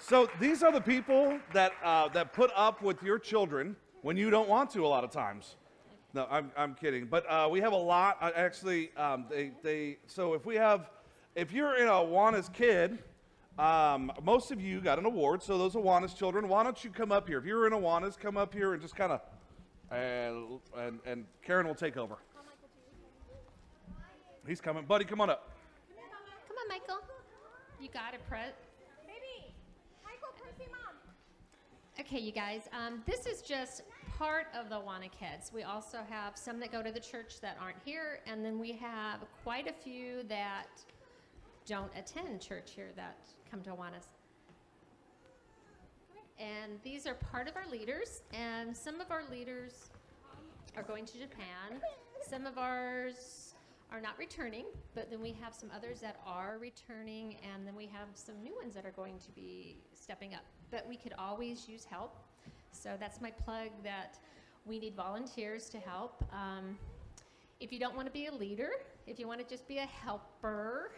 So these are the people that put up with your children when you don't want to a lot of times. No, I'm kidding. But we have a lot. Actually, so if you're in Awana's kid, most of you got an award. So those Awana's children, why don't you come up here? If you're in Awana's, come up here and just kind of, and Karen will take over. He's coming. Buddy, come on up. Come on, Michael. You got it, Baby, Michael, come see Mom. Okay, you guys, this is just part of the Awana kids. We also have some that go to the church that aren't here, and then we have quite a few that don't attend church here that come to Awanas. And these are part of our leaders, and some of our leaders are going to Japan. Some of ours are not returning, but then we have some others that are returning, and then we have some new ones that are going to be stepping up. But we could always use help. So that's my plug, that we need volunteers to help. If you don't want to be a leader, if you want to just be a helper,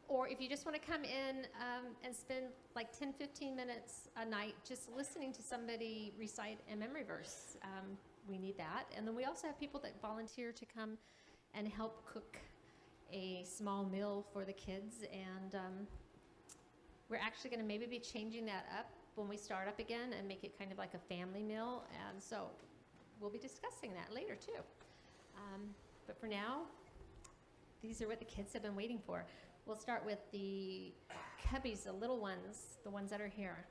or if you just want to come in and spend like 10, 15 minutes a night just listening to somebody recite a memory verse, we need that. And then we also have people that volunteer to come and help cook a small meal for the kids. And we're actually going to maybe be changing that up when we start up again and make it kind of like a family meal. And so we'll be discussing that later too. But for now, these are what the kids have been waiting for. We'll start with the cubbies, the little ones, the ones that are here.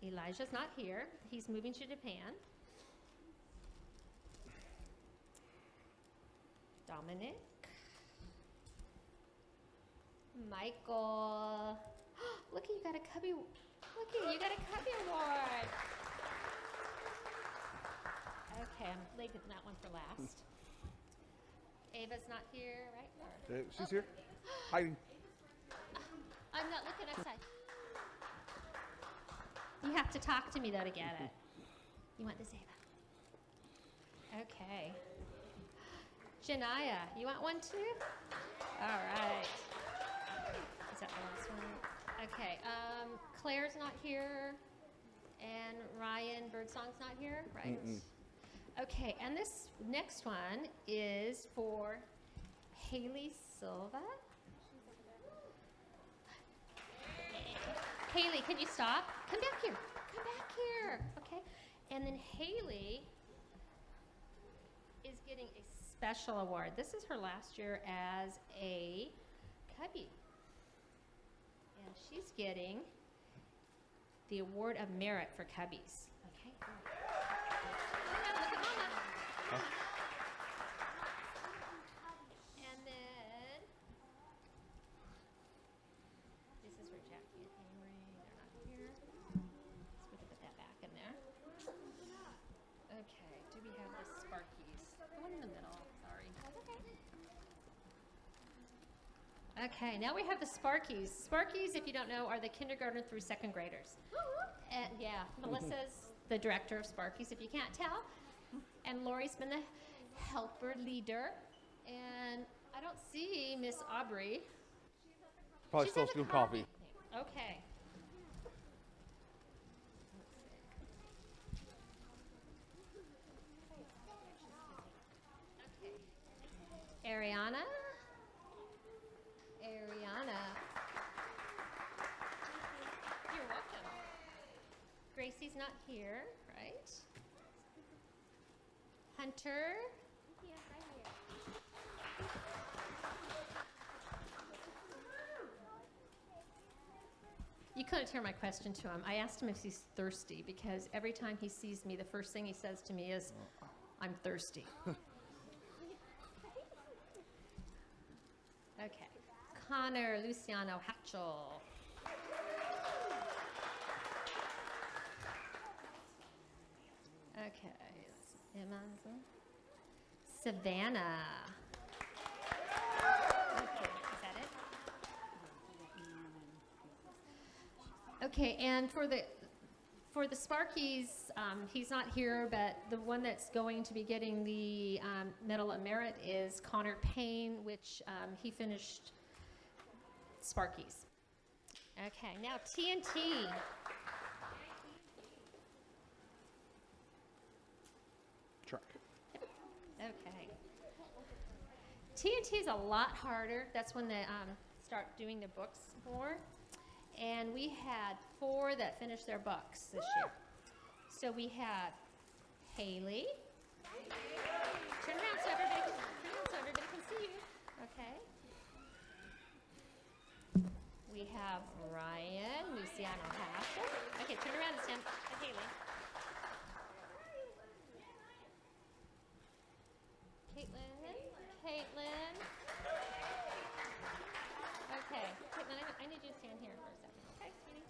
Elijah's not here. He's moving to Japan. Dominic. Michael. Look at you got a cubby. Look at you got a cubby award. Okay, I'm leaving that one for last. Ava's not here, right? She's here. Hiding. I'm not looking outside. You have to talk to me though to get it. You want this, Ava? Okay. Janaya, you want one too? All right. Is that the last one? Okay. Claire's not here, and Ryan Birdsong's not here, right? Mm-mm. Okay, and this next one is for Haley Silva. Haley, can you stop? Come back here. Come back here. Okay. And then Haley is getting a special award. This is her last year as a cubby. And she's getting the Award of Merit for Cubbies. Okay. Look at Mama. Huh? And then this is for Jackie and Henry. They're not here. So we can put that back in there. Okay. Do we have the Sparkies? The one in the middle. Sorry. Okay. Now we have the Sparkies. Sparkies, if you don't know, are the kindergarten through second graders. And yeah, Melissa's the director of Sparkies, if you can't tell. And Lori's been the helper leader. And I don't see Miss Aubrey. Probably She's still at the doing coffee. Okay. Ariana. You're welcome. Gracie's not here, right? Hunter. Yes, I'm here. You couldn't hear my question to him. I asked him if he's thirsty because every time he sees me, the first thing he says to me is, I'm thirsty. Okay. Connor Luciano Hatchell. Okay. Savannah. Okay, is that it? Okay, and for the Sparkies, he's not here, but the one that's going to be getting the Medal of Merit is Connor Payne, which he finished Sparkies. Okay, now TNT. Truck. Okay. TNT is a lot harder. That's when they start doing the books more. And we had 4 that finished their books this year. So we had Haley. Turn around so everybody can see you. Okay. We have Ryan, Luciano Hassel. Okay, turn around and stand. Haley. Caitlin. Okay, Caitlin, I need you to stand here for a second. Okay, sweetie.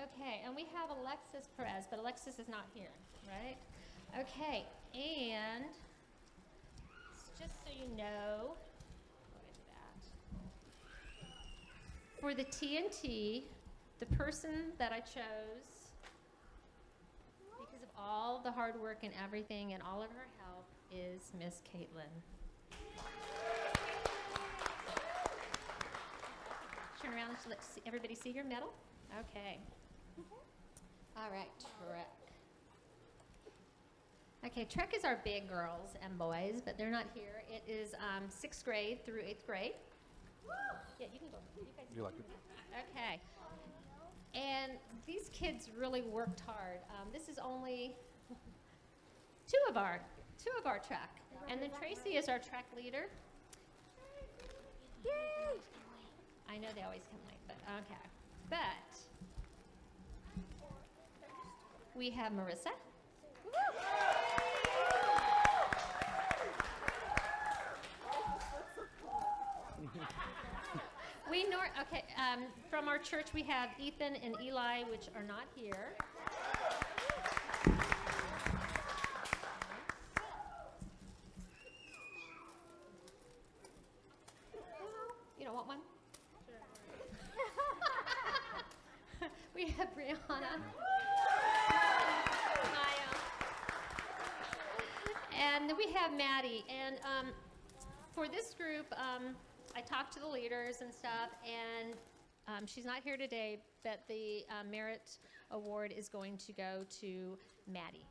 Okay, and we have Alexis Perez, but Alexis is not here, right? Okay, and just so you know, let me do that. For the TNT, the person that I chose, because of all the hard work and everything and all of her help, is Miss Caitlin. Turn around so let everybody see your medal. Okay. All right, Trek. Okay, Trek is our big girls and boys, but they're not here. It is 6th grade through 8th grade. Yeah, you can go. You guys You like it? Okay. And these kids really worked hard. This is only two of our track. And then Tracy is our track leader. Yay! I know they always come late, but okay. But we have Marissa. Okay, from our church we have Ethan and Eli, which are not here. You don't want one? We have Brianna. And we have Maddie. And for this group, I talked to the leaders and stuff, and she's not here today, but the Merit Award is going to go to Maddie.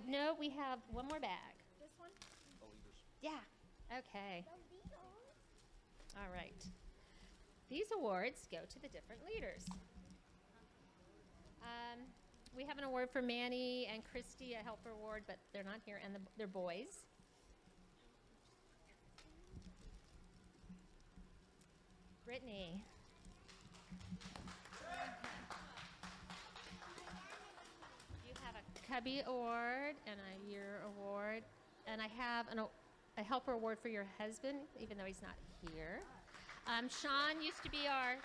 No, we have one more bag. This one? Yeah. Okay. All right. These awards go to the different leaders. We have an award for Manny and Christy, a helper award, but they're not here, and they're boys. Brittany. You have a Cubby Award and a Year Award, and I have a helper award for your husband, even though he's not here. Sean used to be our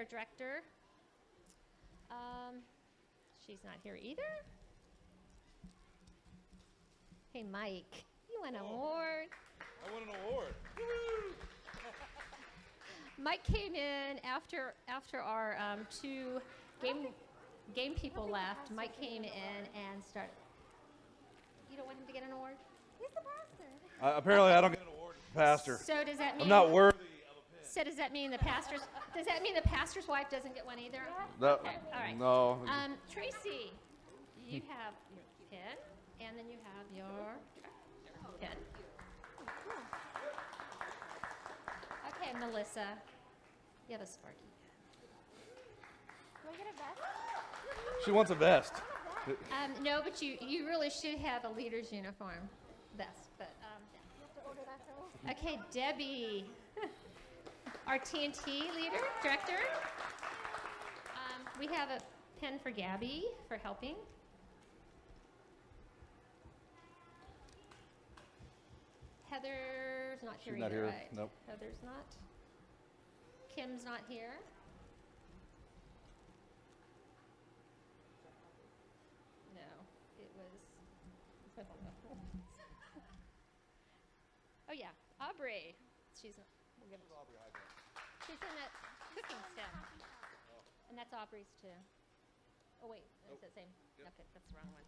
director. She's not here either. Hey, Mike, you won an award. I won an award. Mike came in after our 2 game people left. Mike came in and started. You don't want him to get an award? He's the pastor. Apparently, I don't get an award as pastor. So does that mean I'm not worthy of a pin. So does that mean the pastor's wife doesn't get one either? No, Okay, all right. no. Tracy, you have your pin, and then you have your pin. Okay, Melissa, you have a Sparky. Do I get a vest? She wants a vest. No, but you really should have a leader's uniform vest. But You have to order that for me. okay, Debbie, our TNT leader, director. We have a pen for Gabby for helping. Heather's not here She's not either, here. right? Nope. Heather's not. Kim's not here. No, it was. Oh yeah, Aubrey. She's not. We'll give it. She's in that cooking stuff. And that's Aubrey's too. Oh wait, is Nope. that the same? Yep. Okay, that's the wrong one.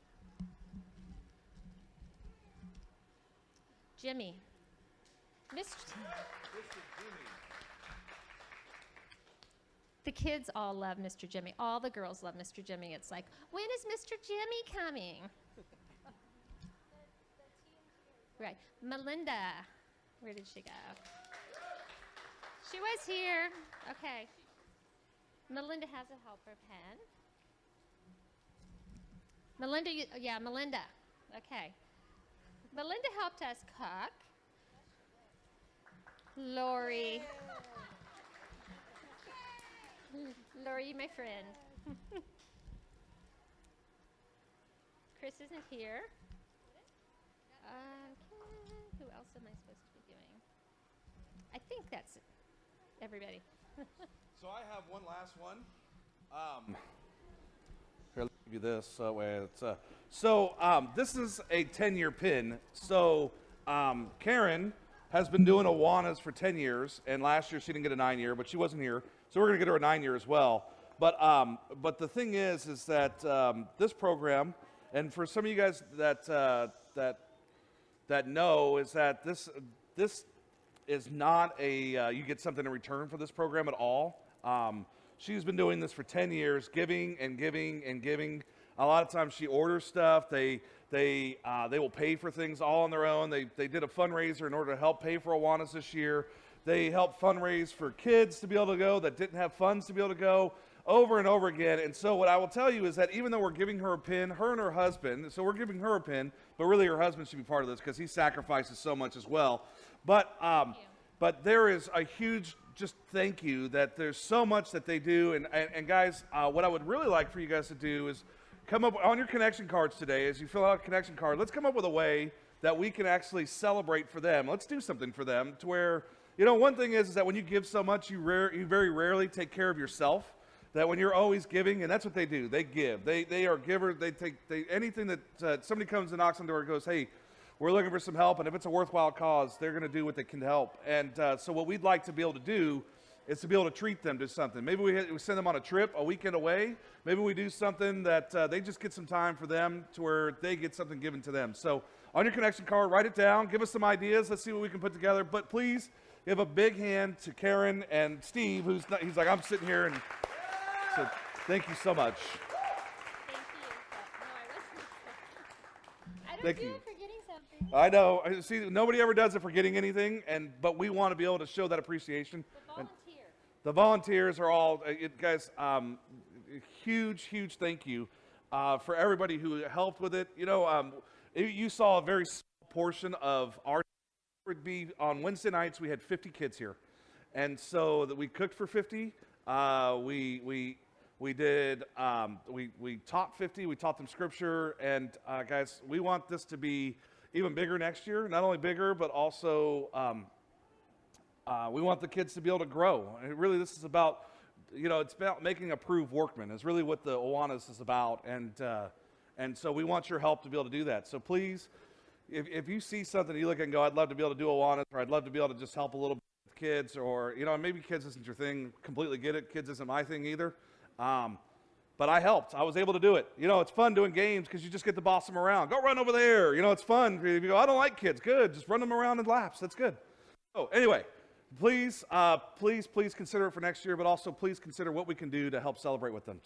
Jimmy. Mr. The kids all love Mr. Jimmy. All the girls love Mr. Jimmy. It's like, when is Mr. Jimmy coming? Right. Melinda. Where did she go? She was here. Okay. Melinda has a helper pen. Melinda, Melinda. Okay. Melinda helped us cook. Lori. Lori, my friend. Chris isn't here. Who else am I supposed to be doing? I think that's everybody. So I have one last one. Here, let me give you this. Way it's, this is a 10-year pin. So Karen has been doing Awanas for 10 years, and last year she didn't get a 9-year, but she wasn't here, so we're going to get her a 9-year as well. But the thing is that this program, and for some of you guys that know, is that this is not a you get something in return for this program at all. She's been doing this for 10 years, giving and giving and giving. A lot of times she orders stuff. They will pay for things all on their own. They did a fundraiser in order to help pay for Awanas this year. They helped fundraise for kids to be able to go that didn't have funds to be able to go, over and over again. And so what I will tell you is that even though we're giving her a pin, her and her husband, so we're giving her a pin, but really her husband should be part of this because he sacrifices so much as well. But there is a huge just thank you that there's so much that they do. And guys, what I would really like for you guys to do is come up on your connection cards today. As you fill out a connection card, let's come up with a way that we can actually celebrate for them. Let's do something for them to where, you know, one thing is that when you give so much, you very rarely take care of yourself. That when you're always giving, and that's what they do, they give. They are givers. They anything that somebody comes and knocks on the door and goes, hey, we're looking for some help, and if it's a worthwhile cause, they're going to do what they can help. And so what we'd like to be able to do is to be able to treat them to something. Maybe we send them on a trip, a weekend away. Maybe we do something that they just get some time for them to where they get something given to them. So on your connection card, write it down. Give us some ideas. Let's see what we can put together. But please give a big hand to Karen and Steve, he's like, I'm sitting here and... So thank you so much. Thank you. No, I wasn't. I don't Thank do you. it for getting something. I know. See, nobody ever does it for getting anything, but we want to be able to show that appreciation. The And volunteer. the volunteers are all, guys, huge thank you for everybody who helped with it. You know, you saw a very small portion of our would be on Wednesday nights. We had 50 kids here, and so that we cooked for 50. We taught 50, we taught them scripture, and guys, we want this to be even bigger next year. Not only bigger, but also we want the kids to be able to grow. And really, this is about, you know, it's about making approved workmen is really what the Awanas is about, and so we want your help to be able to do that. So please, if you see something you look at and go, I'd love to be able to do Awanas, or I'd love to be able to just help a little bit with kids, or, you know, maybe kids isn't your thing, completely get it, kids isn't my thing either. But I helped. I was able to do it. You know, it's fun doing games because you just get to boss them around. Go run over there. You know, it's fun. If you go, I don't like kids. Good. Just run them around in laps. That's good. So anyway, please consider it for next year, but also please consider what we can do to help celebrate with them.